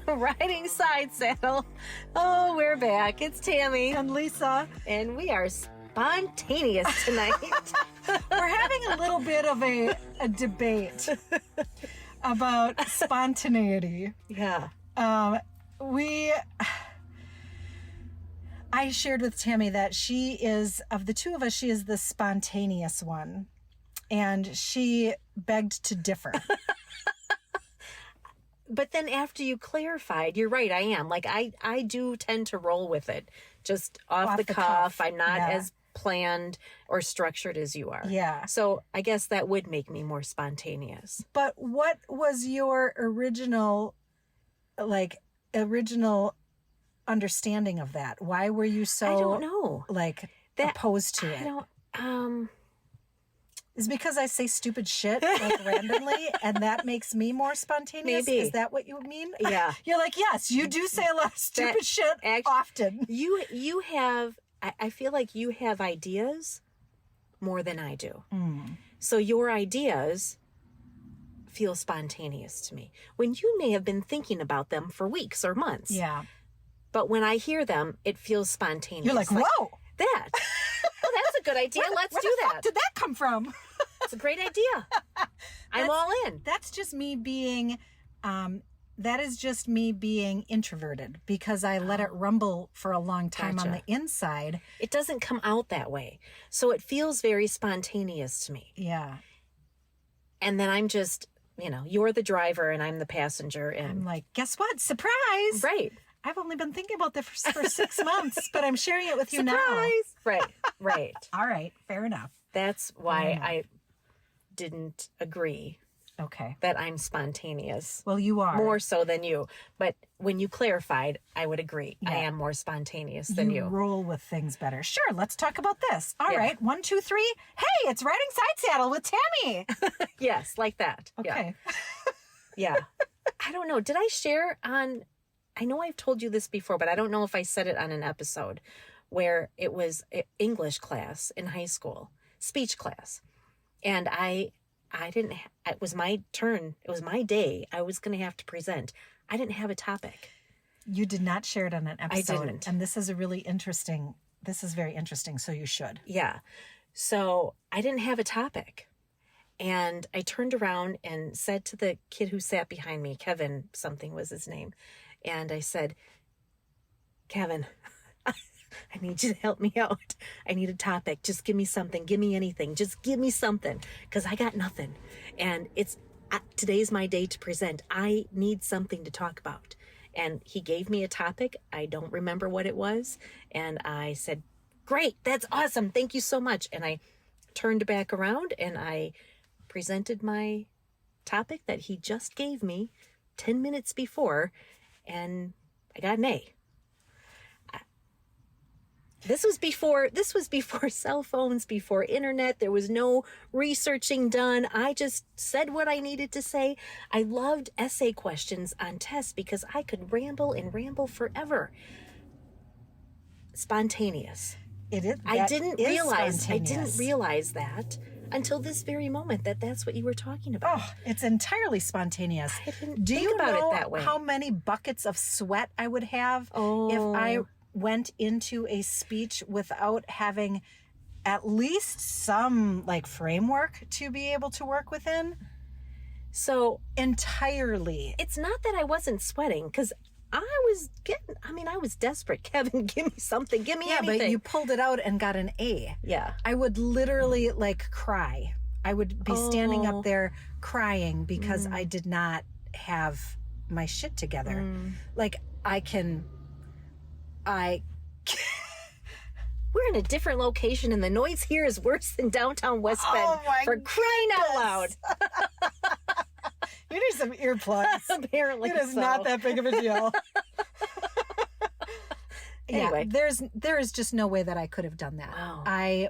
Riding Side Saddle. Oh, we're back. It's Tammy. And Lisa. And we are spontaneous tonight. We're having a little bit of a debate about spontaneity. Yeah. I shared with Tammy that she is, of the two of us, she is the spontaneous one. And she begged to differ. But then after you clarified, you're right, I am. Like, I do tend to roll with it. Just off the cuff. I'm not as planned or structured as you are. Yeah. So I guess that would make me more spontaneous. But what was your original understanding of that? Why were you so... I don't know. Opposed to it? I don't... Is it because I say stupid shit randomly and that makes me more spontaneous? Maybe. Is that what you mean? Yeah. You're like, yes, you do say a lot of stupid shit often. You have... I feel like you have ideas more than I do. Mm. So your ideas feel spontaneous to me. When you may have been thinking about them for weeks or months. Yeah. But when I hear them, it feels spontaneous. You're like, whoa. That. Oh, that's a good idea. Let's do that. Where did that come from? It's a great idea. I'm all in. That's just me being... that is just me being introverted because I let it rumble for a long time on the inside. It doesn't come out that way. So it feels very spontaneous to me. Yeah. And then I'm just, you're the driver and I'm the passenger. And I'm like, guess what? Surprise. Right. I've only been thinking about this for 6 months, but I'm sharing it with you Surprise. now. Right. All right. Fair enough. That's why I didn't agree. Okay. That I'm spontaneous. Well, you are. More so than you. But when you clarified, I would agree. Yeah. I am more spontaneous than you. You roll with things better. Sure, let's talk about this. All right. 1, 2, 3. Hey, it's Riding Side Saddle with Tammy. Yes, like that. Okay. Yeah. I don't know. Did I share on... I know I've told you this before, but I don't know if I said it on an episode where it was English class in high school, speech class. And I didn't, it was my turn. It was my day. I was going to have to present. I didn't have a topic. You did not share it on an episode. I didn't. And this is very interesting. So you should. Yeah. So I didn't have a topic. And I turned around and said to the kid who sat behind me, Kevin, something was his name. And I said, Kevin, I need you to help me out. I need a topic. Just give me something. Give me anything. Just give me something. Because I got nothing. And today's my day to present. I need something to talk about. And he gave me a topic. I don't remember what it was. And I said, great. That's awesome. Thank you so much. And I turned back around and I presented my topic that he just gave me 10 minutes before. And I got an A. This was before cell phones, before internet. There was no researching done. I just said what I needed to say. I loved essay questions on tests because I could ramble and ramble forever. Spontaneous. It is. I didn't realize that until this very moment that's what you were talking about. Oh, it's entirely spontaneous. I didn't think about it that way. How many buckets of sweat I would have if I went into a speech without having at least some framework to be able to work within? So entirely. It's not that I wasn't sweating because I was desperate. Kevin, give me something. Give me anything. Yeah, but you pulled it out and got an A. Yeah. I would literally cry. I would be standing up there crying because I did not have my shit together. We're in a different location and the noise here is worse than downtown West Bend. For crying out loud. You need some earplugs. Apparently it is not that big of a deal. Anyway. Yeah, there is just no way that I could have done that. Wow. I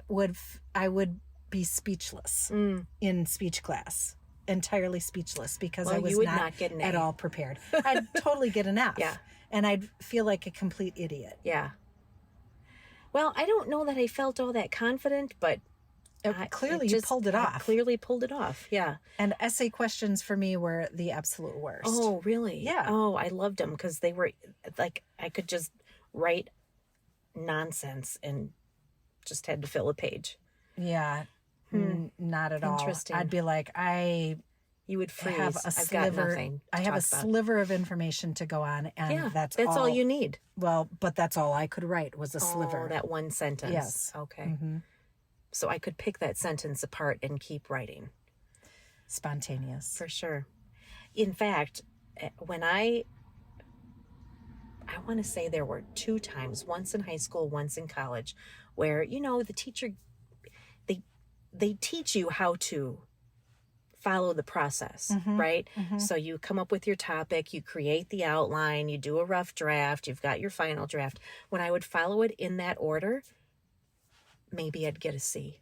would be speechless in speech class. Entirely speechless because I was not get an A. at all prepared. I'd totally get an F. Yeah. And I'd feel like a complete idiot. Yeah. Well, I don't know that I felt all that confident, but Clearly, you pulled it off. Clearly pulled it off. Yeah. And essay questions for me were the absolute worst. Oh, really? Yeah. Oh, I loved them because they were like, I could just write nonsense and just had to fill a page. Yeah. Not at all. Interesting. I'd be like, you would freeze. have a I've got sliver. nothing. I have a sliver of information to go on, and that's all you need. Well, but that's all I could write was a sliver. Oh, that one sentence. Yes. Okay. So I could pick that sentence apart and keep writing. Spontaneous. For sure. In fact, when I want to say there were 2 times, once in high school, once in college, where, the teacher, they teach you how to follow the process, right? So you come up with your topic, you create the outline, you do a rough draft, you've got your final draft. When I would follow it in that order, maybe I'd get a C.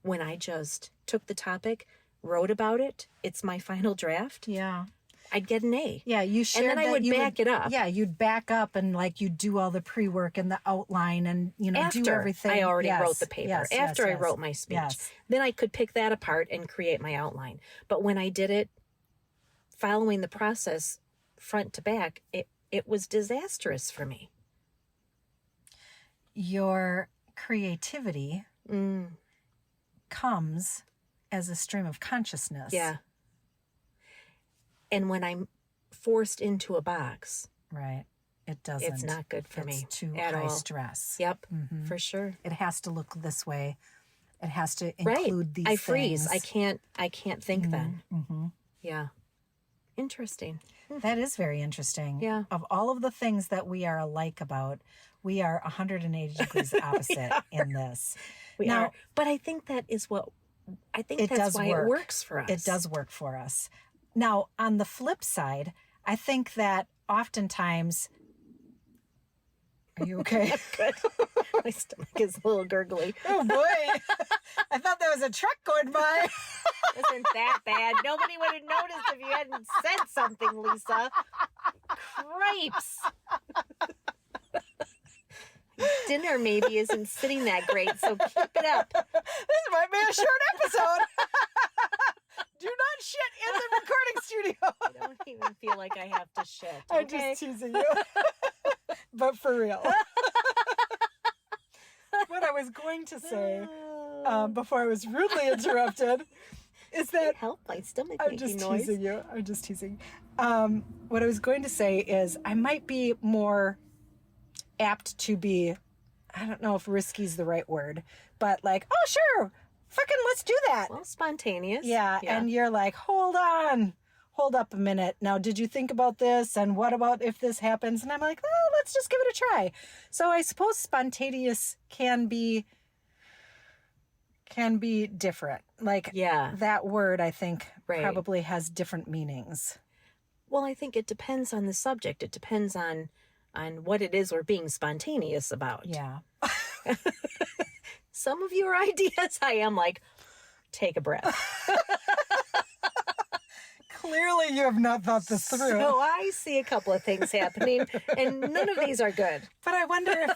When I just took the topic, wrote about it, it's my final draft. Yeah. I'd get an A. Yeah, you shared and then I would back it up. Yeah, you'd back up and you'd do all the pre-work and the outline and After do everything. I already wrote the paper. Yes, After I wrote my speech. Then I could pick that apart and create my outline. But when I did it following the process front to back, it was disastrous for me. Your creativity comes as a stream of consciousness. Yeah. And when I'm forced into a box, right, it doesn't. It's not good for me. It's too at high all. stress. Yep, for sure. It has to look this way. It has to include these I freeze. things. I can't think then. Yeah. Interesting. That is very interesting. Yeah. Of all of the things that we are alike about, we are 180 degrees opposite in this. We are. But I think that is what, that's why it works for us. It does work for us. Now, on the flip side, I think that oftentimes, are you okay? Good. My stomach is a little gurgly. Oh boy. I thought there was a truck going by. Isn't that bad? Nobody would have noticed if you hadn't said something, Lisa. Cripes. Dinner maybe isn't sitting that great, so keep it up. This might be a short episode. Do not shit in the recording studio. I don't even feel like I have to shit. Okay? I'm just teasing you. But for real. What I was going to say before I was rudely interrupted is that... Help my stomach I'm making just noise. teasing you. I'm just teasing. What I was going to say is I might be more apt to be, I don't know if risky is the right word, but like, oh, sure, fucking let's do that. Well, spontaneous. Yeah. And you're like, hold up a minute. Now, did you think about this? And what about if this happens? And I'm like, oh, let's just give it a try. So I suppose spontaneous can be different. Like, that word, I think, probably has different meanings. Well, I think it depends on the subject. It depends on what it is we're being spontaneous about. Yeah. Some of your ideas, I am like, take a breath. Clearly you have not thought this through. So I see a couple of things happening, and none of these are good. But I wonder if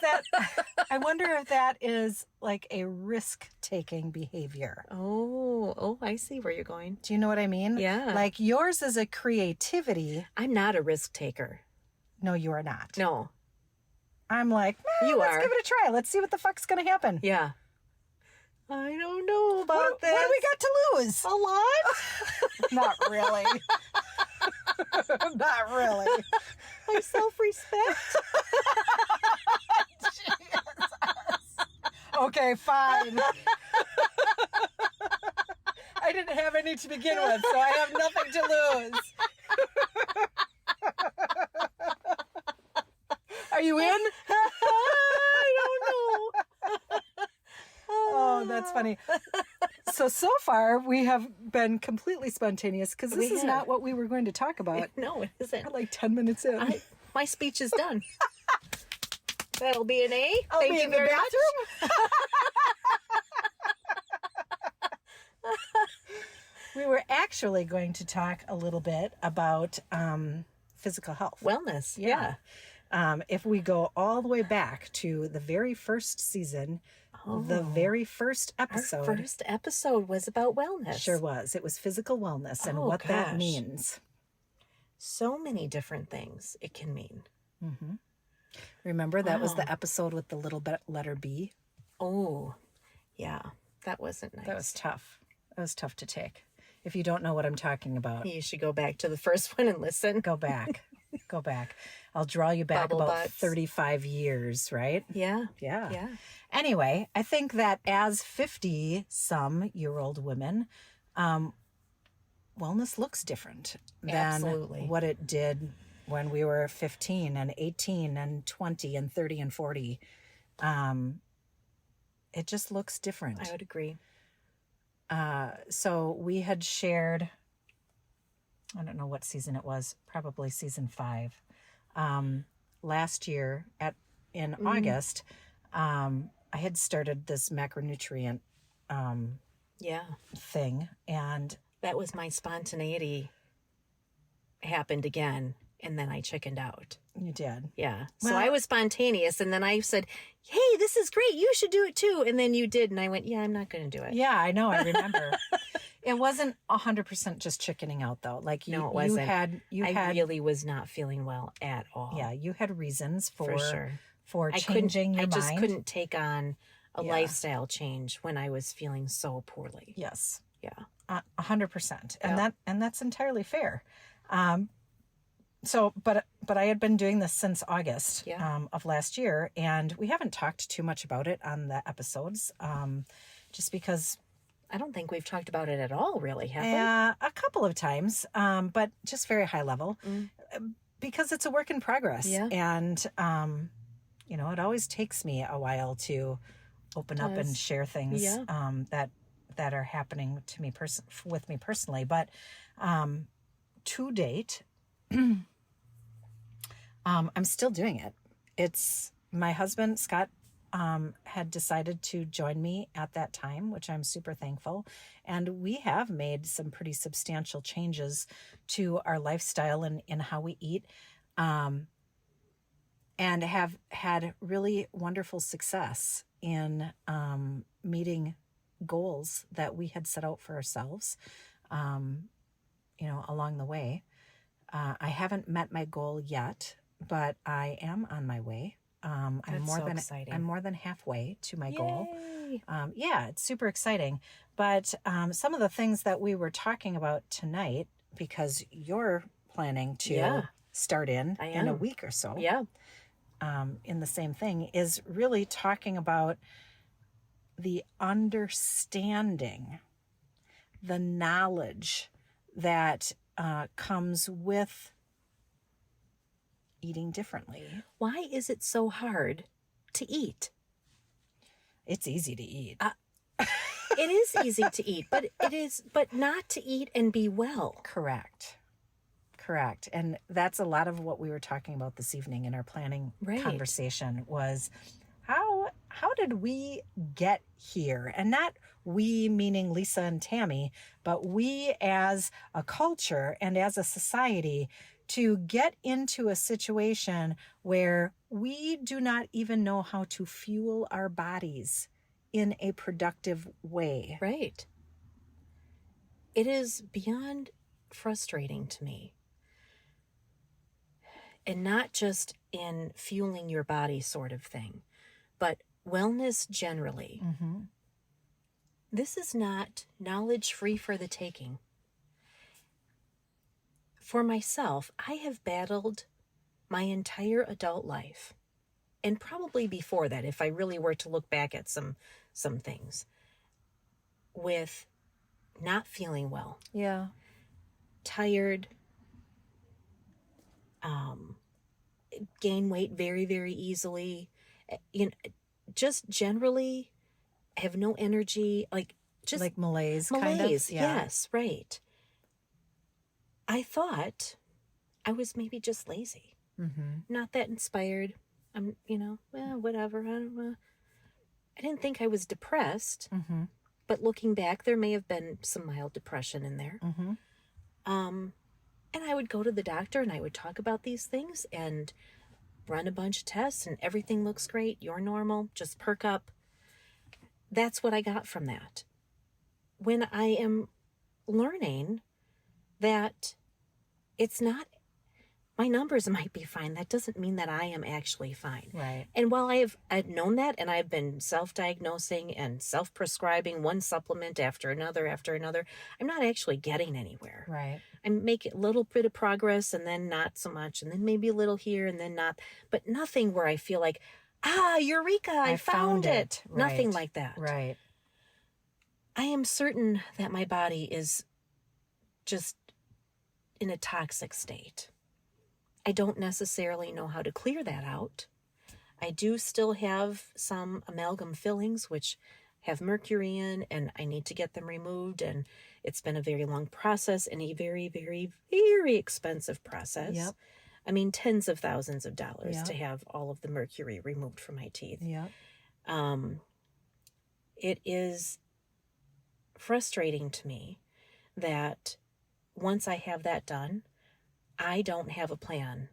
that is like a risk-taking behavior. Oh, I see where you're going. Do you know what I mean? Yeah. Like yours is a creativity. I'm not a risk taker. No, you are not. No. I'm like, let's give it a try. Let's see what the fuck's going to happen. Yeah. I don't know about this. What do we got to lose? A lot? Not really. Not really. My self-respect. Okay, fine. I didn't have any to begin with, so I have nothing to lose. Are you in? I don't know. Oh, that's funny. So far, we have been completely spontaneous because this is not what we were going to talk about. No, it isn't. We're like 10 minutes in. My speech is done. That'll be an A. I'll Thank be you in the very bathroom. much. We were actually going to talk a little bit about physical health. Wellness. Yeah. If we go all the way back to the very first season The very first episode. Our first episode was about wellness. Sure was. It was physical wellness and what that means. So many different things it can mean. Mm-hmm. Remember, that was the episode with the little letter B? Oh, yeah. That wasn't nice. That was tough. That was tough to take. If you don't know what I'm talking about, you should go back to the first one and listen. Go back. Go back. I'll draw you back Bubble about butts. 35 years, right? Yeah. Yeah. Anyway, I think that as 50-some-year-old women, wellness looks different than what it did when we were 15 and 18 and 20 and 30 and 40. It just looks different. I would agree. So we had shared, I don't know what season it was, probably season 5. Last year in August, I had started this macronutrient thing, and that was my spontaneity happened again, and then I chickened out. You did. Yeah. So I was spontaneous, and then I said, hey, this is great. You should do it too. And then you did, and I went, yeah, I'm not going to do it. Yeah, I know. I remember. It wasn't 100% just chickening out, though. Like no, it wasn't. I really was not feeling well at all. Yeah, you had reasons for sure. For changing your mind. I just couldn't take on a lifestyle change when I was feeling so poorly. Yes. Yeah. 100%. And that's entirely fair. So, but I had been doing this since August of last year, and we haven't talked too much about it on the episodes, just because I don't think we've talked about it at all, really, have we? Yeah, a couple of times, but just very high level, because it's a work in progress. Yeah. And, it always takes me a while to open up and share things that are happening to me with me personally. But to date, I'm still doing it. It's my husband, Scott, had decided to join me at that time, which I'm super thankful. And we have made some pretty substantial changes to our lifestyle and in how we eat, and have had really wonderful success in meeting goals that we had set out for ourselves, along the way. I haven't met my goal yet, but I am on my way. I'm more than halfway to my goal. It's super exciting. But some of the things that we were talking about tonight, because you're planning to start in a week or so, in the same thing, is really talking about the understanding, the knowledge that comes with eating differently. Why is it so hard to eat? It's easy to eat. It is easy to eat, but not to eat and be well. Correct. And that's a lot of what we were talking about this evening in our planning conversation was how did we get here? And not we meaning Lisa and Tammy, but we as a culture and as a society to get into a situation where we do not even know how to fuel our bodies in a productive way. Right. It is beyond frustrating to me. And not just in fueling your body sort of thing, but wellness generally. Mm-hmm. This is not knowledge free for the taking. For myself, I have battled my entire adult life, and probably before that, if I really were to look back at some things, with not feeling well. Yeah. Tired, gain weight very, very easily, just generally have no energy, like malaise kind of. Yes, right. I thought I was maybe just lazy, not that inspired. I'm, whatever. I don't know. I didn't think I was depressed, but looking back, there may have been some mild depression in there. And I would go to the doctor and I would talk about these things and run a bunch of tests and everything looks great. You're normal. Just perk up. that's what I got from that. When I am learning that it's not, my numbers might be fine, that doesn't mean that I am actually fine. Right. And while I've known that, and I've been self-diagnosing and self-prescribing one supplement after another, I'm not actually getting anywhere. Right. I'm making a little bit of progress and then not so much, and then maybe a little here and then not, but nothing where I feel like, eureka, I found it. Right. Nothing like that. Right. I am certain that my body is just in a toxic state. I don't necessarily know how to clear that out. I do still have some amalgam fillings, which have mercury in, and I need to get them removed. And it's been a very long process and a very, very, very expensive process. Yep. I mean, tens of thousands of dollars Yep. to have all of the mercury removed from my teeth. Yeah. It is frustrating to me that once I have that done, I don't have a plan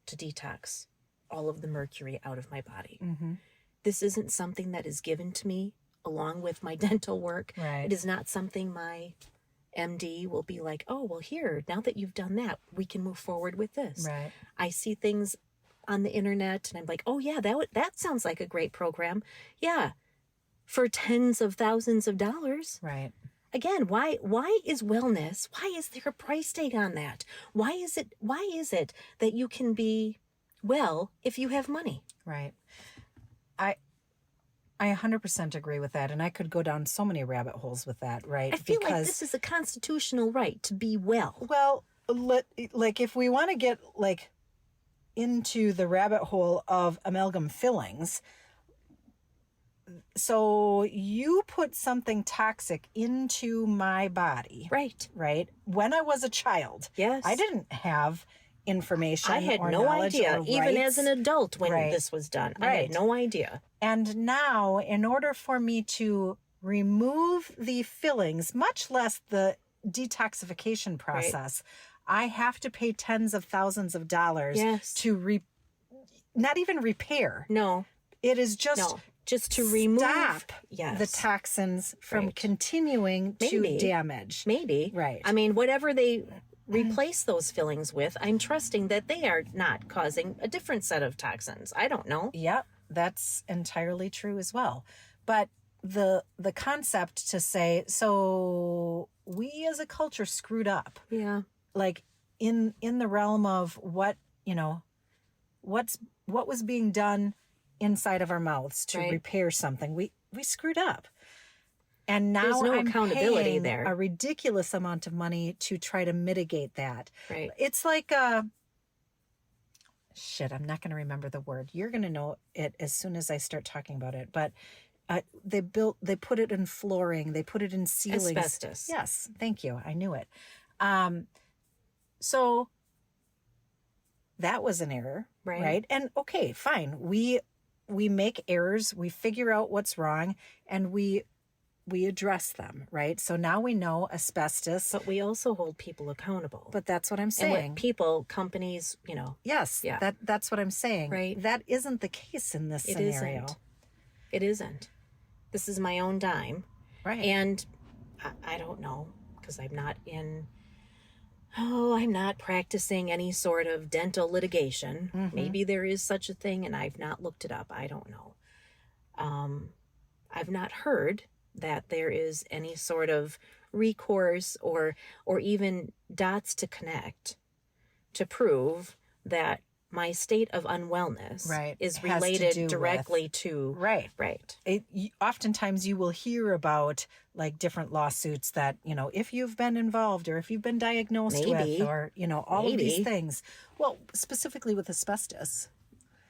to detox all of the mercury out of my body. Mm-hmm. This isn't something that is given to me along with my dental work. Right. It is not something my MD will be like, oh, well, here, now that you've done that, we can move forward with this. Right. I see things on the internet and I'm like, oh, yeah, that sounds like a great program. Yeah, for tens of thousands of dollars. Right. Again, why is wellness? Why is there a price tag on that? Why is it that you can be well if you have money? Right. I 100% agree with that, and I could go down so many rabbit holes with that, right? I feel like this is a constitutional right to be well. Well, like if we want to get like into the rabbit hole of amalgam fillings, so you put something toxic into my body. Right. Right? When I was a child. Yes. I didn't have information. I had or no knowledge idea, or even as rights. an adult when Right. this was done. I Right. had no idea. And now, in order for me to remove the fillings, much less the detoxification process, I have to pay tens of thousands of dollars Yes. to not even repair. No. It is just No. Just to remove stop the toxins from Right. continuing Maybe. to damage. Maybe. Right. I mean, whatever they replace those fillings with, I'm trusting that they are not causing a different set of toxins. I don't know. Yep, that's entirely true as well. But the concept to say, so we as a culture screwed up, Yeah. like in the realm of what was being done inside of our mouths to Right. repair something. We screwed up. And now There's no I'm accountability paying there. a ridiculous amount of money to try to mitigate that. Right. It's like shit, I'm not going to remember the word. You're going to know it as soon as I start talking about it. But they put it in flooring. They put it in ceilings. Asbestos. Yes. Thank you. I knew it. So that was an error. Right. And okay, fine. We make errors. We figure out what's wrong and we address them, right? So now we know asbestos. But we also hold people accountable. But that's what I'm and saying. what people, companies, Yes, Yeah. that's what I'm saying. Right. That isn't the case in this it scenario. isn't. It isn't. This is my own dime. Right. And I don't know, because I'm not practicing any sort of dental litigation. Mm-hmm. Maybe there is such a thing and I've not looked it up. I don't know. I've not heard that there is any sort of recourse or even dots to connect to prove that my state of unwellness Right. is Has to related do directly to Right. right. Oftentimes you will hear about like different lawsuits that, if you've been involved or if you've been diagnosed Maybe. with or, all of these Maybe. things. Well, specifically with asbestos.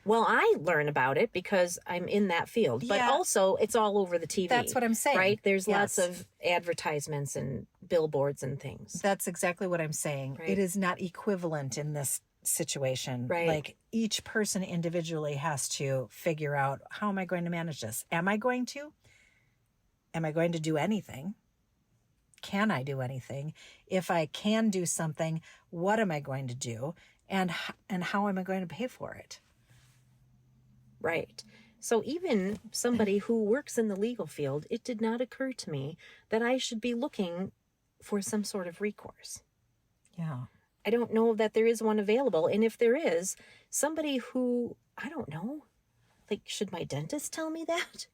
Well, I learn about it because I'm in that field, but Yeah. also it's all over the TV. That's what I'm saying. Right? There's Yes. lots of advertisements and billboards and things. That's exactly what I'm saying. Right. It is not equivalent in this situation. Right. Like each person individually has to figure out, how am I going to manage this? Am I going to do anything? Can I do anything? If I can do something, what am I going to do? And how am I going to pay for it? Right. So even somebody who works in the legal field, it did not occur to me that I should be looking for some sort of recourse. Yeah. I don't know that there is one available. And if there is, somebody who, I don't know, like, should my dentist tell me that?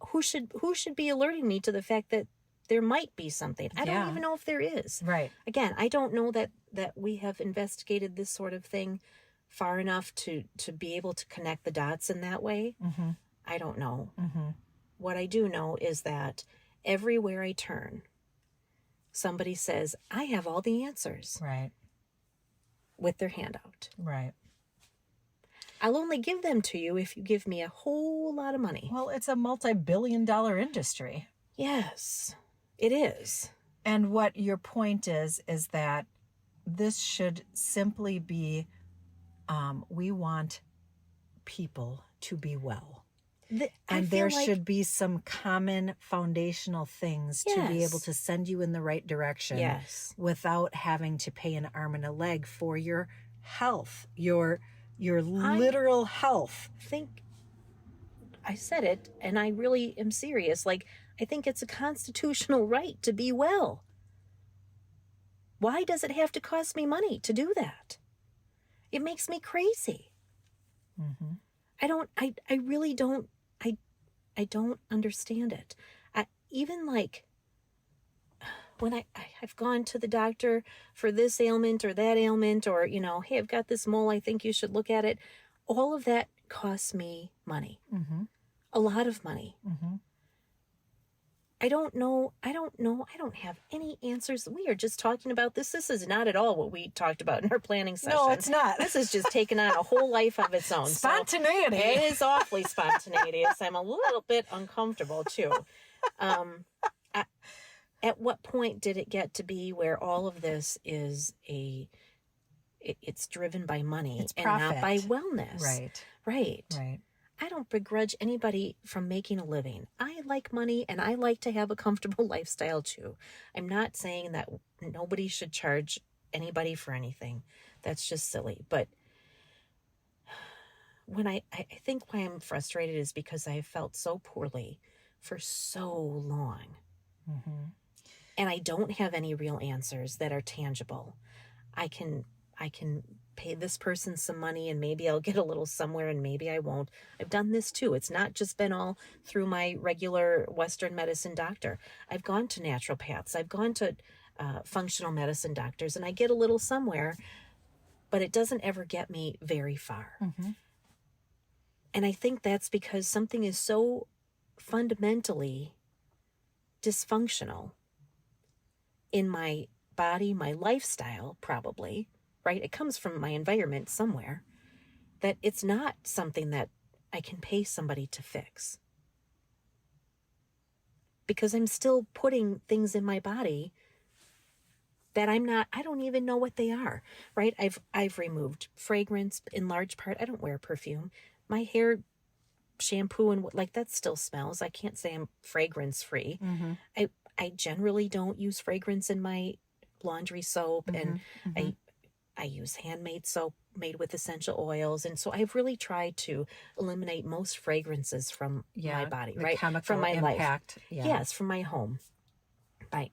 Who should be alerting me to the fact that there might be something? I don't even know if there is. Right. Again, I don't know that we have investigated this sort of thing far enough to be able to connect the dots in that way. Mm-hmm. I don't know. Mm-hmm. What I do know is that everywhere I turn, somebody says, I have all the answers. Right. With their hand out. Right. I'll only give them to you if you give me a whole lot of money. Well, it's a multi-billion-dollar industry. Yes, it is. And what your point is that this should simply be, we want people to be well. And there should be some common foundational things to be able to send you in the right direction without having to pay an arm and a leg for your health, your literal health. I said it, and I really am serious. Like, I think it's a constitutional right to be well. Why does it have to cost me money to do that? It makes me crazy. Mm-hmm. I really don't, I don't understand it. Even like when I've gone to the doctor for this ailment or that ailment, or, hey, I've got this mole, I think you should look at it. All of that costs me money. Mm-hmm. A lot of money. Mm-hmm. I don't know. I don't have any answers. We are just talking about this. This is not at all what we talked about in our planning session. No, it's not. This is just taking on a whole life of its own. Spontaneity. So it is awfully spontaneous. I'm a little bit uncomfortable too. At what point did it get to be where all of this is it's driven by money and not by wellness? Right. I don't begrudge anybody from making a living. I like money and I like to have a comfortable lifestyle too. I'm not saying that nobody should charge anybody for anything. That's just silly. But when I think why I'm frustrated is because I have felt so poorly for so long. Mm-hmm. And I don't have any real answers that are tangible. I can pay this person some money and maybe I'll get a little somewhere and maybe I won't. I've done this too. It's not just been all through my regular Western medicine doctor. I've gone to naturopaths. I've gone to functional medicine doctors, and I get a little somewhere, but it doesn't ever get me very far. Mm-hmm. And I think that's because something is so fundamentally dysfunctional in my body, my lifestyle, probably, right? It comes from my environment somewhere, that it's not something that I can pay somebody to fix. Because I'm still putting things in my body that I don't even know what they are, right? I've removed fragrance in large part. I don't wear perfume. My hair shampoo and like that still smells. I can't say I'm fragrance free. Mm-hmm. I generally don't use fragrance in my laundry soap, and I use handmade soap made with essential oils. And so I've really tried to eliminate most fragrances from my body, right? From my impact. life. Yes, from my home. My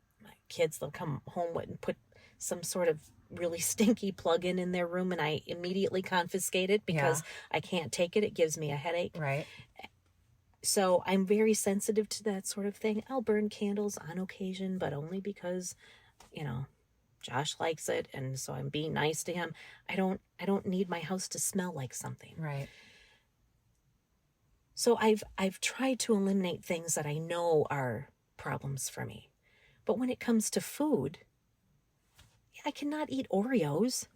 kids, they'll come home and put some sort of really stinky plug-in in their room, and I immediately confiscate it because I can't take it. It gives me a headache. Right. So I'm very sensitive to that sort of thing. I'll burn candles on occasion, but only because, Josh likes it, and so I'm being nice to him. I don't need my house to smell like something. Right. So I've tried to eliminate things that I know are problems for me. But when it comes to food, I cannot eat Oreos.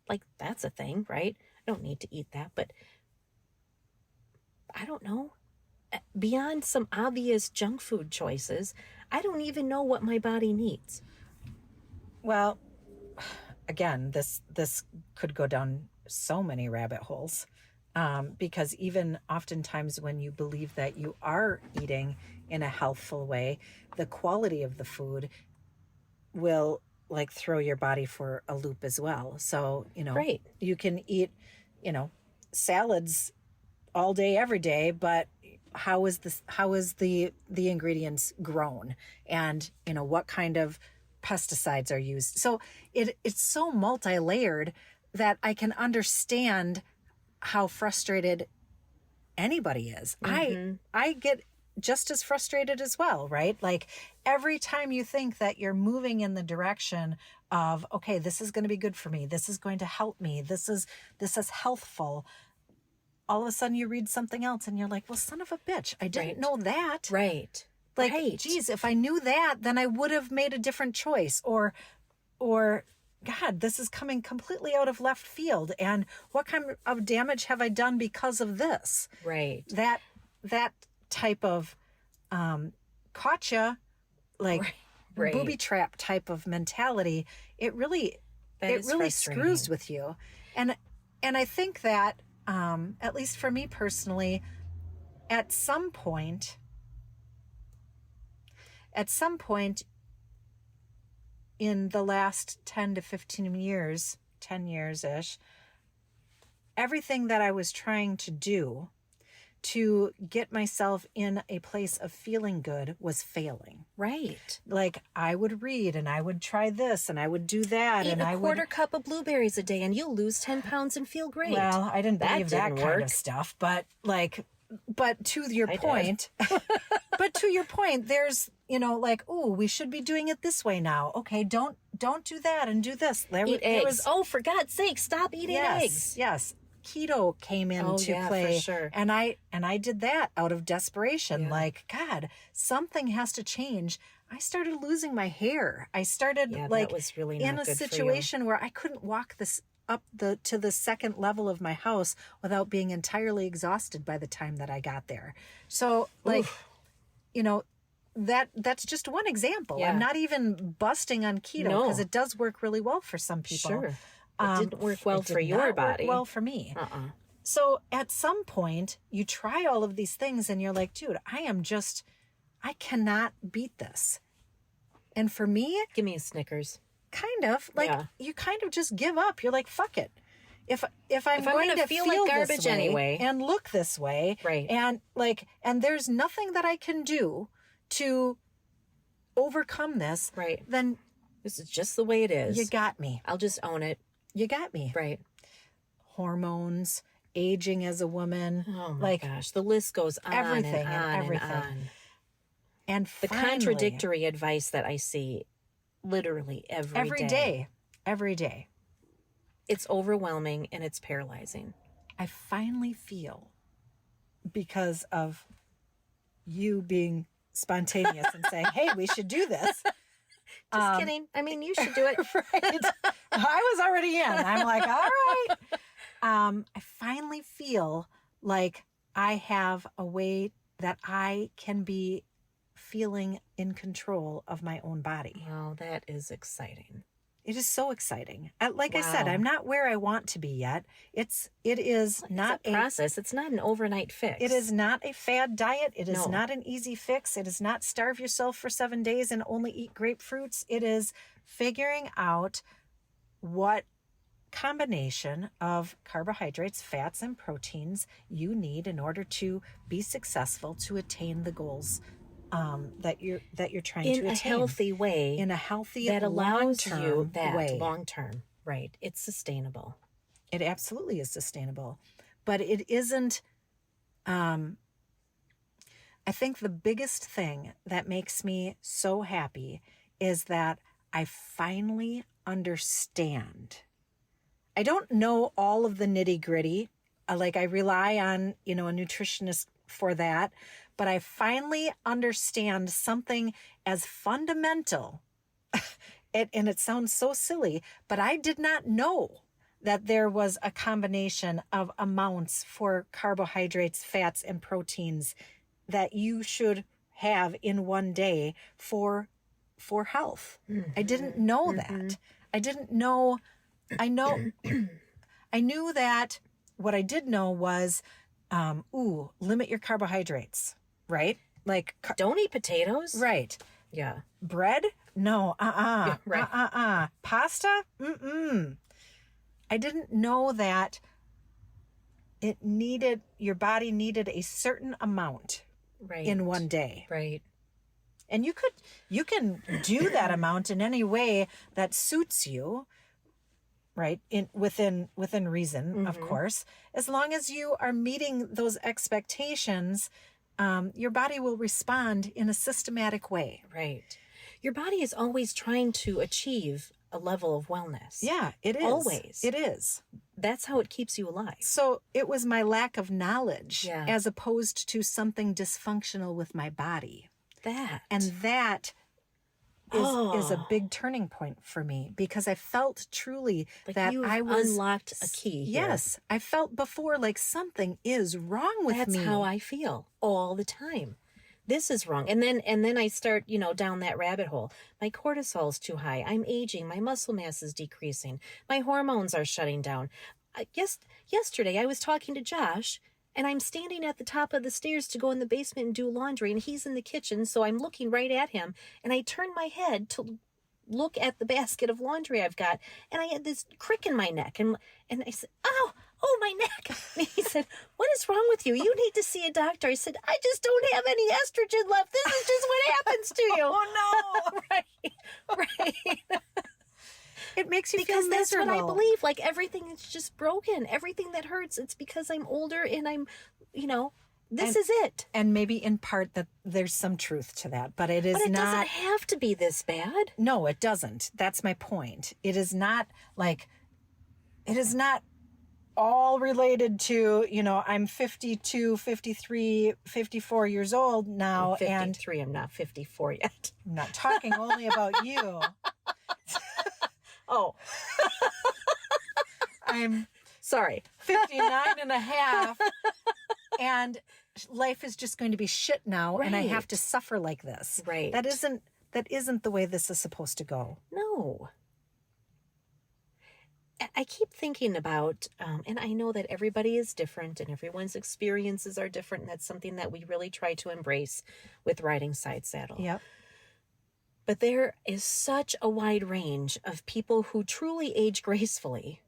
Like, that's a thing, right? I don't need to eat that, but I don't know. Beyond some obvious junk food choices, I don't even know what my body needs. Well, again, this could go down so many rabbit holes, because even oftentimes when you believe that you are eating in a healthful way, the quality of the food will throw your body for a loop as well. So, right. You can eat, salads all day, every day, but how is the ingredients grown, and what kind of pesticides are used? So it's so multi-layered that I can understand how frustrated anybody is. I get just as frustrated as well, right? Like every time you think that you're moving in the direction of, okay, this is going to be good for me, this is going to help me, this is healthful, all of a sudden you read something else and you're like, well, son of a bitch, I didn't know that. Right. Like, geez, if I knew that, then I would have made a different choice. Or God, this is coming completely out of left field. And what kind of damage have I done because of this? Right. That type of gotcha, like booby trap type of mentality, it really screws with you. And I think that, at least for me personally, at some point in the last 10 to 15 years, 10 years-ish, everything that I was trying to do to get myself in a place of feeling good was failing. Right. Like I would read and I would try this and I would do that. Eat a quarter cup of blueberries a day and you'll lose 10 pounds and feel great. Well, I didn't believe that kind of stuff, but to your point, but to your point, there's, like, oh, we should be doing it this way now. Okay, don't do that and do this. Eat eggs. Oh, for God's sake, stop eating eggs. Yes. Keto came into play. For sure. And I did that out of desperation. Yeah. Like, God, something has to change. I started losing my hair. I started that was really not in a situation where I couldn't walk up to the second level of my house without being entirely exhausted by the time that I got there. So that's just one example. Yeah. I'm not even busting on keto because it does work really well for some people. Sure. It didn't work well for your body. Work well for me. So at some point you try all of these things and you're like, dude, I cannot beat this. And for me, give me a Snickers. Kind of you kind of just give up. You're like, fuck it. If I'm going to feel like garbage anyway and look this way, right? And there's nothing that I can do to overcome this, right? Then this is just the way it is. You got me. I'll just own it. You got me. Right. Hormones, aging as a woman. Oh my gosh. The list goes on everything and on everything. And on. And the contradictory advice that I see literally every day. Every day. It's overwhelming and it's paralyzing. I finally feel, because of you being spontaneous and saying, hey, we should do this. Just kidding. I mean, you should do it. Right. I was already in. I'm like, all right. I finally feel like I have a way that I can be feeling in control of my own body. Wow, that is exciting. It is so exciting. Like I said, I'm not where I want to be yet. It is not a process. It's not an overnight fix. It is not a fad diet. It is not an easy fix. It is not starve yourself for 7 days and only eat grapefruits. It is figuring out what combination of carbohydrates, fats, and proteins you need in order to be successful to attain the goals that you're trying to attain in a healthy way, in a healthy that allows you that way. Long term, right? It's sustainable. It absolutely is sustainable, but it isn't. I think the biggest thing that makes me so happy is that I finally understand. I don't know all of the nitty gritty. I rely on a nutritionist for that. But I finally understand something as fundamental, and it sounds so silly, but I did not know that there was a combination of amounts for carbohydrates, fats, and proteins that you should have in one day for health. Mm-hmm. I didn't know that. I didn't know. I knew that. What I did know was, limit your carbohydrates. Right? Don't eat potatoes. Right. Yeah. Bread? No. Yeah, right. Pasta? I didn't know that your body needed a certain amount Right. in one day. Right. And you can do that amount in any way that suits you, right? Within reason, of course, as long as you are meeting those expectations, your body will respond in a systematic way. Right. Your body is always trying to achieve a level of wellness. Yeah, it is. Always. It is. That's how it keeps you alive. So it was my lack of knowledge Yeah. as opposed to something dysfunctional with my body. And that is a big turning point for me, because I felt truly like that you've I was unlocked a key here. Yes, I felt before like something is wrong with me. That's how I feel all the time. This is wrong. And then I start, down that rabbit hole. My cortisol's too high. I'm aging. My muscle mass is decreasing. My hormones are shutting down. Yesterday I was talking to Josh, and I'm standing at the top of the stairs to go in the basement and do laundry, and he's in the kitchen, so I'm looking right at him, and I turned my head to look at the basket of laundry I've got, and I had this crick in my neck, and I said, oh, my neck. And he said, what is wrong with you? You need to see a doctor. I said, I just don't have any estrogen left. This is just what happens to you. Oh, no. Right. It makes you because feel that's miserable. what I believe. Like everything is just broken. Everything that hurts, it's because I'm older and I'm, this is it. And maybe in part that there's some truth to that, but it is But it not. doesn't have to be this bad. No, it doesn't. That's my point. It is not all related to, I'm 52, 53, 54 years old now. I'm 53. I'm not 54 yet. I'm not talking only about you. Oh, I'm sorry. 59 and a half. And life is just going to be shit now. Right. And I have to suffer like this. Right. That isn't the way this is supposed to go. No. I keep thinking about, and I know that everybody is different and everyone's experiences are different. And that's something that we really try to embrace with riding side saddle. Yep. But there is such a wide range of people who truly age gracefully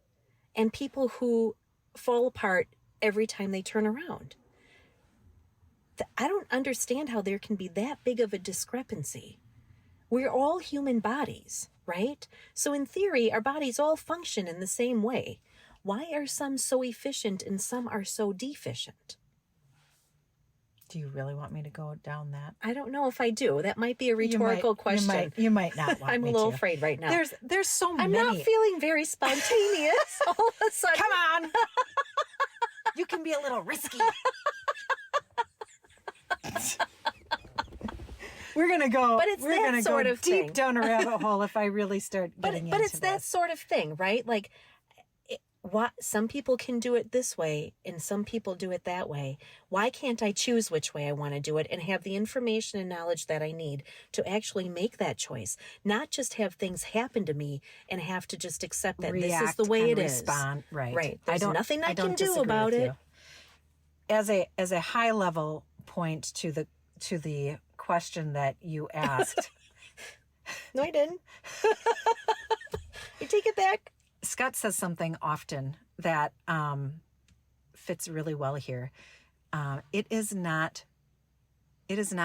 and people who fall apart every time they turn around. I don't understand how there can be that big of a discrepancy. We're all human bodies, right? So in theory, our bodies all function in the same way. Why are some so efficient and some are so deficient? Do you really want me to go down that? I don't know if I do. That might be a rhetorical question. You might not want I'm me a little to. afraid right now. There's so I'm many. not feeling very spontaneous all of a sudden. Come on. You can be a little risky. We're gonna go. But it's we're that gonna sort go of deep thing. down a rabbit hole if I really start getting But into it's that this. sort of thing, right? Like, some people can do it this way and some people do it that way. Why can't I choose which way I want to do it and have the information and knowledge that I need to actually make that choice? Not just have things happen to me and have to just accept that this is the way it is. Respond. Right. Right. There's nothing I can do disagree about with it. you. As a high level point to the question that you asked. No, I didn't. You take it back. Scott says something often that fits really well here. It is not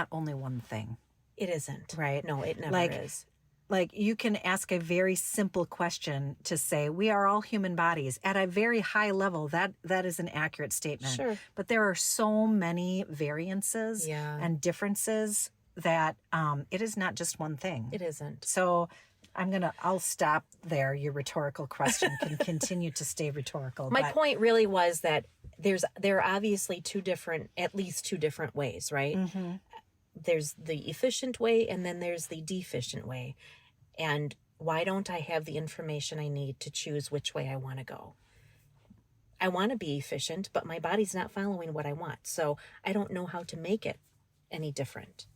only one thing. It isn't. Right. No, it never is. Like you can ask a very simple question to say, we are all human bodies. At a very high level, that is an accurate statement. Sure. But there are so many variances and differences that it is not just one thing. It isn't. So I'll stop there. Your rhetorical question can continue to stay rhetorical. My point really was that there are obviously at least two different ways, right? Mm-hmm. There's the efficient way and then there's the deficient way. And why don't I have the information I need to choose which way I want to go? I want to be efficient, but my body's not following what I want. So I don't know how to make it any different.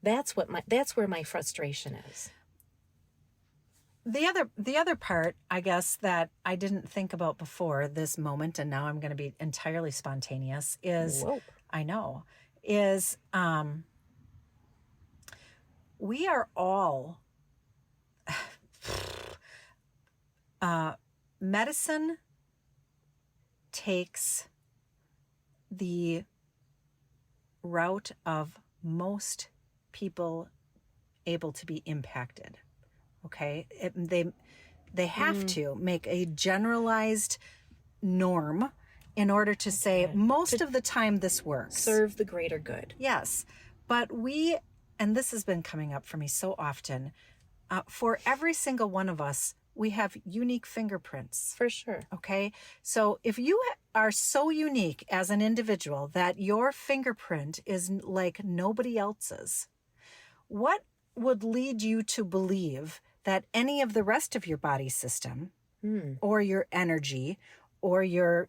That's where my frustration is. The other part, I guess, that I didn't think about before this moment, and now I'm going to be entirely spontaneous, is Whoa. I know, is we are all medicine takes the route of most people able to be impacted. Okay, they have to make a generalized norm in order to say most of the time this works. Serve the greater good. Yes, but and this has been coming up for me so often, for every single one of us, we have unique fingerprints. For sure. Okay, so if you are so unique as an individual that your fingerprint is like nobody else's, what would lead you to believe that any of the rest of your body system or your energy or your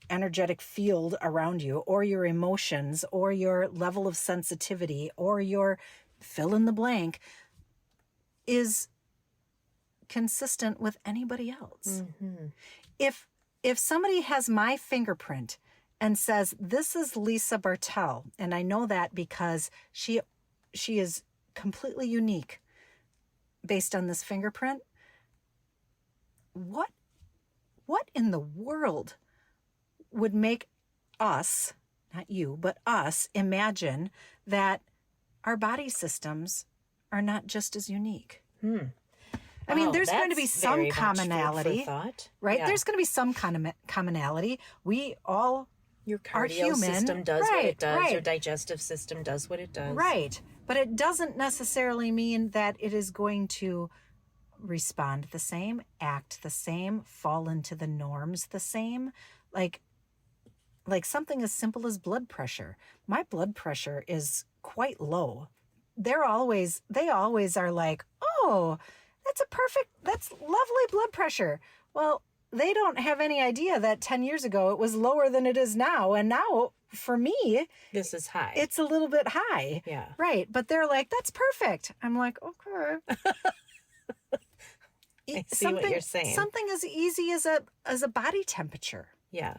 energetic field around you or your emotions or your level of sensitivity or your fill in the blank is consistent with anybody else? If somebody has my fingerprint and says, this is Lisa Bartell, and I know that because she is completely unique based on this fingerprint, what in the world would make us, not you, but us, imagine that our body systems are not just as unique? I mean, there's going to be some commonality, right? Yeah. There's going to be some commonality. We all your cardio system does what it does. Your digestive system does what it does. Right. But it doesn't necessarily mean that it is going to respond the same, act the same, fall into the norms the same. Like something as simple as blood pressure. My blood pressure is quite low. They always are like, oh, that's lovely blood pressure. Well, they don't have any idea that 10 years ago it was lower than it is now. And now, for me, this is high. It's a little bit high. Yeah. Right. But they're like, that's perfect. I'm like, okay. I see what you're saying. Something as easy as a body temperature. Yeah.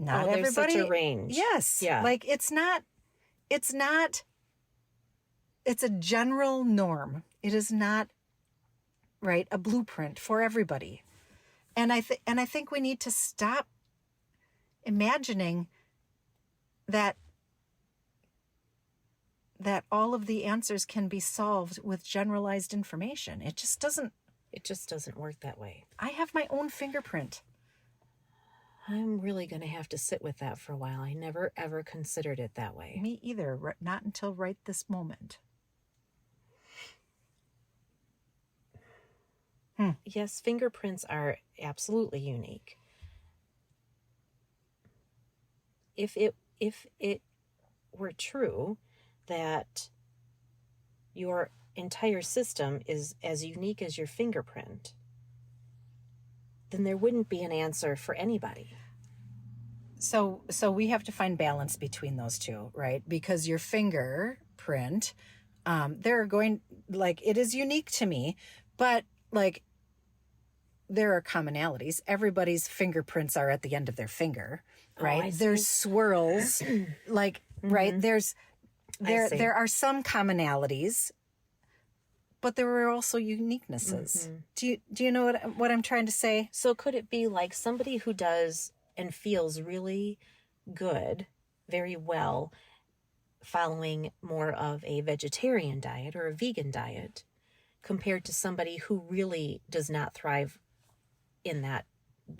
Not there's everybody. Such a range. Yes. Yeah. Like it's a general norm. It is not, right, a blueprint for everybody. And I think we need to stop imagining that all of the answers can be solved with generalized information. It just doesn't work that way. I have my own fingerprint. I'm really going to have to sit with that for a while. I never ever considered it that way. Me either, not until right this moment. Yes, fingerprints are absolutely unique. If it were true that your entire system is as unique as your fingerprint, then there wouldn't be an answer for anybody. So we have to find balance between those two, right? Because your fingerprint, it is unique to me, but like there are commonalities. Everybody's fingerprints are at the end of their finger, right? There's swirls, right? There are some commonalities, but there are also uniquenesses. Do you know what I'm trying to say? So could it be like somebody who does and feels really good, very well, following more of a vegetarian diet or a vegan diet, compared to somebody who really does not thrive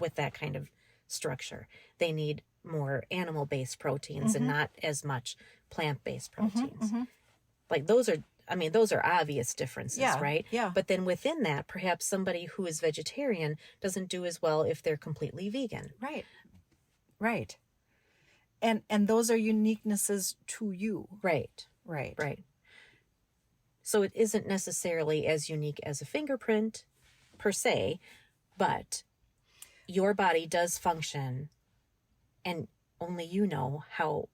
with that kind of structure? They need more animal-based proteins and not as much plant-based proteins. Like those are obvious differences, right? Yeah. But then within that, perhaps somebody who is vegetarian doesn't do as well if they're completely vegan. Right. And those are uniquenesses to you. Right. So it isn't necessarily as unique as a fingerprint per se, but your body does function, and only you know how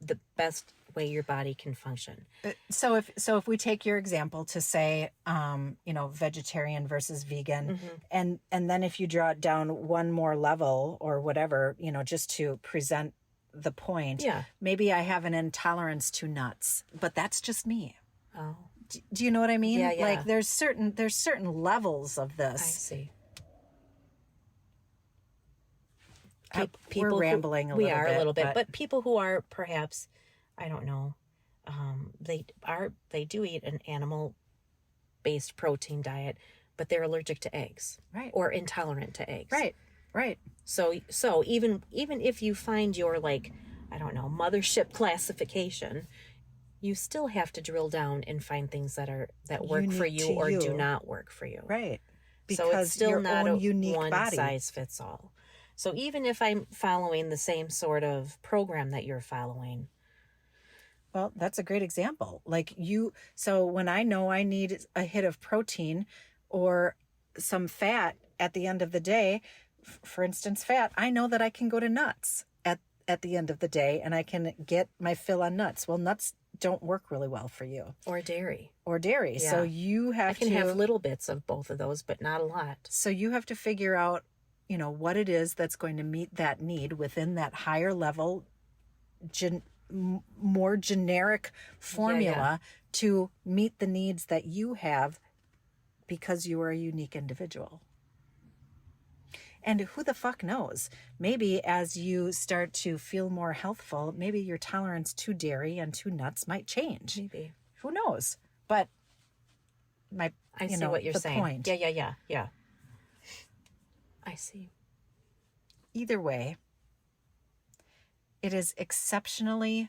the best way your body can function. So if we take your example to say, vegetarian versus vegan, and then if you draw it down one more level or whatever, just to present the point, maybe I have an intolerance to nuts, but that's just me. Oh, do you know what I mean? Yeah. Like there's certain levels of this. I see. We're rambling a we little are bit. A little bit, but people who are perhaps, I don't know, they do eat an animal-based protein diet, but they're allergic to eggs, right, or intolerant to eggs, right. So even if you find your, like, I don't know, mothership classification, you still have to drill down and find things that work for you or do not work for you. Right. Because so it's still your not own a unique one body. size fits all. So even if I'm following the same sort of program that you're following. Well, that's a great example. Like so when I know I need a hit of protein or some fat at the end of the day, for instance, fat, I know that I can go to nuts at the end of the day and I can get my fill on nuts. Well, nuts don't work really well for you. Or dairy. Yeah. So you have to... I can have little bits of both of those, but not a lot. So you have to figure out, what it is that's going to meet that need within that higher level, more generic formula to meet the needs that you have because you are a unique individual. And who the fuck knows? Maybe as you start to feel more healthful, maybe your tolerance to dairy and to nuts might change. Maybe. Who knows? But I see what you're saying. Point. Yeah. I see. Either way, it is exceptionally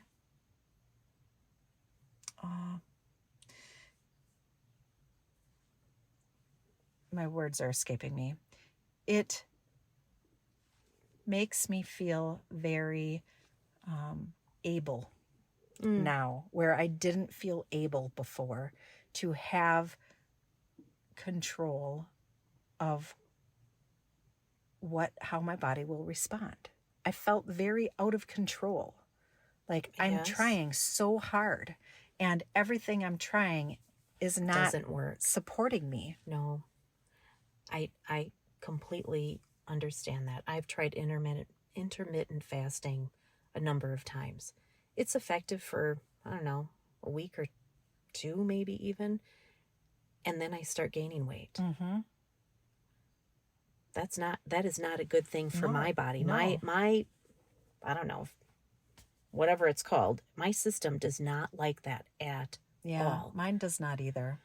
my words are escaping me. It makes me feel very able now, where I didn't feel able before, to have control of how my body will respond. I felt very out of control. Like I'm trying so hard and everything I'm trying is not doesn't work. Supporting me. No. I completely understand that. I've tried intermittent fasting a number of times. It's effective for, I don't know, a week or two, maybe even. And then I start gaining weight. Mm-hmm. That is not a good thing for my body. No. My I don't know, whatever it's called, my system does not like that at all. Mine does not either.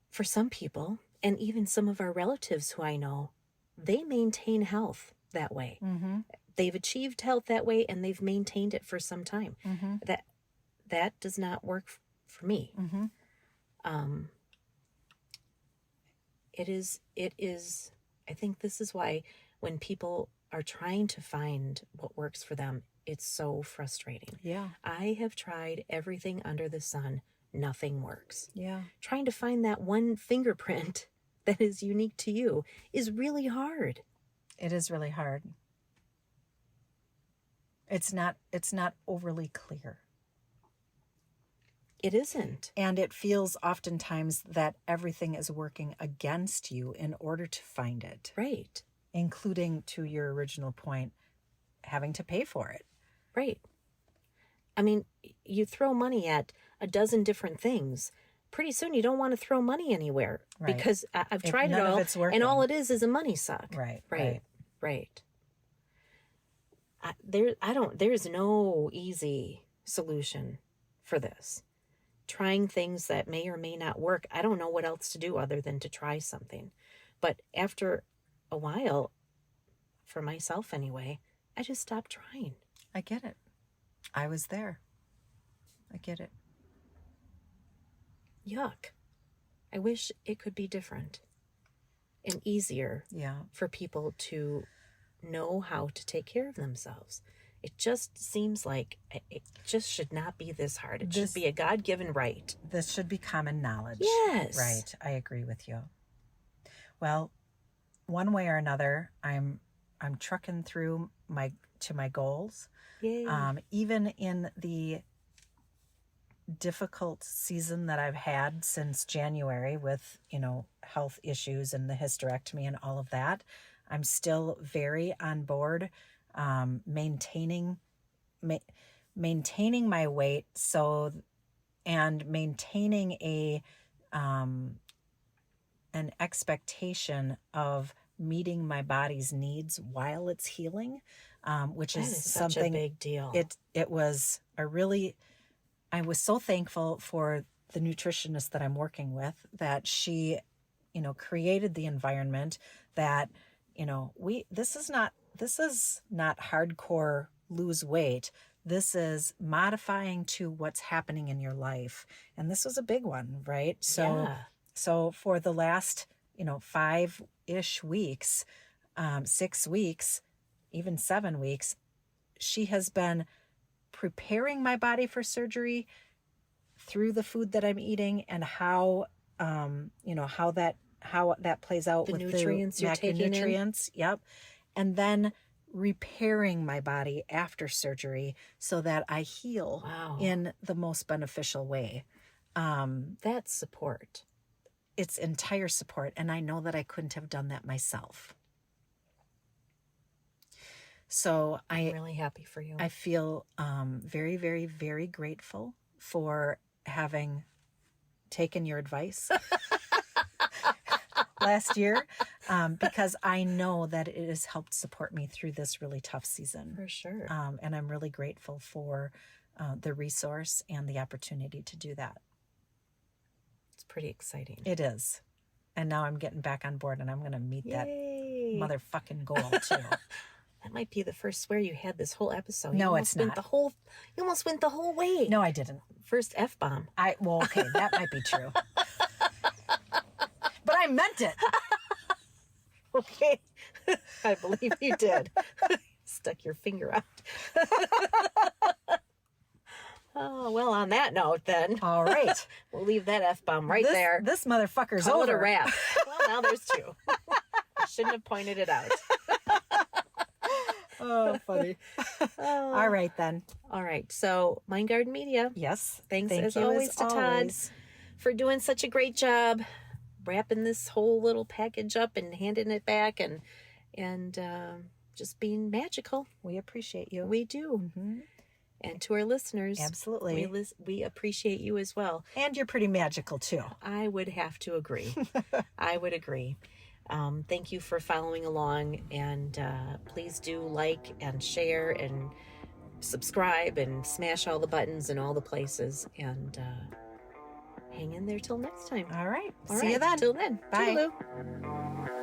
For some people, and even some of our relatives who I know, they maintain health that way. Mm-hmm. They've achieved health that way and they've maintained it for some time. Mm-hmm. That does not work for me. Mm-hmm. It is, I think this is why when people are trying to find what works for them, it's so frustrating. Yeah. I have tried everything under the sun. Nothing works. Yeah. Trying to find that one fingerprint that is unique to you is really hard. It is really hard. It's not overly clear. It isn't. And it feels oftentimes that everything is working against you in order to find it. Right. Including, to your original point, having to pay for it. Right. I mean, you throw money at a dozen different things. Pretty soon you don't want to throw money anywhere. Right. Because I've tried it all, and all it is a money suck. Right. There's no easy solution for this. Trying things that may or may not work. I don't know what else to do other than to try something. But after a while, for myself anyway, I just stopped trying. I get it. I was there. I get it. Yuck. I wish it could be different and easier for people to know how to take care of themselves. It just seems like it just should not be this hard. It should be a God-given right. This should be common knowledge. Yes. Right. I agree with you. Well, one way or another, I'm trucking through my goals. Yay. Even in the difficult season that I've had since January with, health issues and the hysterectomy and all of that, I'm still very on board, maintaining my weight, and maintaining an expectation of meeting my body's needs while it's healing, which That is is such a something. big deal. It was a really. I was so thankful for the nutritionist that I'm working with, that she, created the environment that, this is not hardcore lose weight. This is modifying to what's happening in your life. And this was a big one, right? So for the last, 5-ish weeks, 6 weeks, even 7 weeks, she has been preparing my body for surgery through the food that I'm eating, and how that plays out The with nutrients the you're taking in. macronutrients. Yep. And then repairing my body after surgery so that I heal in the most beneficial way. That's support. It's entire support. And I know that I couldn't have done that myself. So I'm really happy for you. I feel very, very, very grateful for having taken your advice last year, because I know that it has helped support me through this really tough season. For sure. And I'm really grateful for the resource and the opportunity to do that. It's pretty exciting. It is. And now I'm getting back on board, and I'm going to meet that motherfucking goal too. That might be the first swear you had this whole episode. No, it's not. You almost went the whole way. No, I didn't. First F-bomb. Okay, that might be true. But I meant it. Okay. I believe you did. Stuck your finger out. Oh, well, on that note then. All right. We'll leave that F-bomb there. This motherfucker's Call over. it a wrap. Well, now there's two. I shouldn't have pointed it out. Oh, funny. All right, then. All right. So, Mind Garden Media. Yes. Thanks Thank as you always to Todd for doing such a great job wrapping this whole little package up and handing it back and just being magical. We appreciate you. We do. Mm-hmm. And to our listeners, absolutely, we appreciate you as well. And you're pretty magical too. I would have to agree. I would agree. Thank you for following along, and please do like and share and subscribe and smash all the buttons and all the places, and hang in there till next time. All right. All See right. you then. Till then. Bye. Toodaloo.